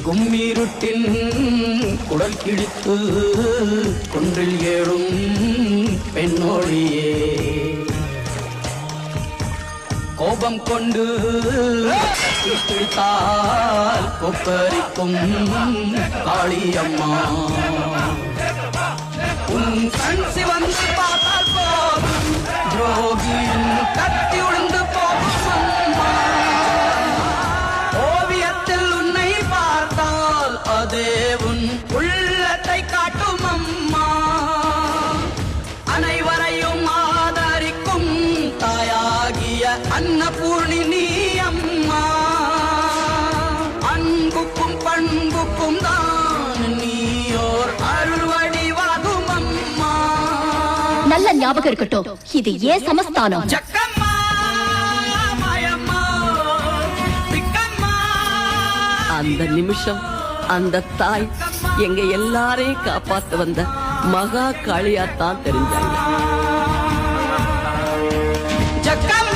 கும்மிருட்டின் குடல் கிழித்து குன்றில் ஏழும் பெண்ணோழியே கோபம் கொண்டு பிடித்தால் கொப்பரிக்கும் காளியம்மா உன் கண் சிவந்து பார்த்தால் போகும் துரோகியின் கத்தி உழுந்து போகும் அம்மா ஓவியத்தில் உன்னை பார்த்தால் அதே உன் உள்ளத்தை காட்டும் அம்மா அனைவரையும் ஆதரிக்கும் தாயாகிய அன்னபூர்ணி நீ அம்மா அன்புக்கும் பண்புக்கும் தான் நீயோர் அருள்வடிவாகும் அம்மா நல்ல ஞாபகம் இருக்கட்டும் இது ஏன் சமஸ்தானம் ஜக்கம்மா மாயம்மா திக்கம்மா அந்த நிமிஷம் அந்த தாய் எங்க எல்லாரையும் காப்பாத்த வந்த மகா காளியாத்தான் தெரிஞ்சாங்க ஜக்கம்மா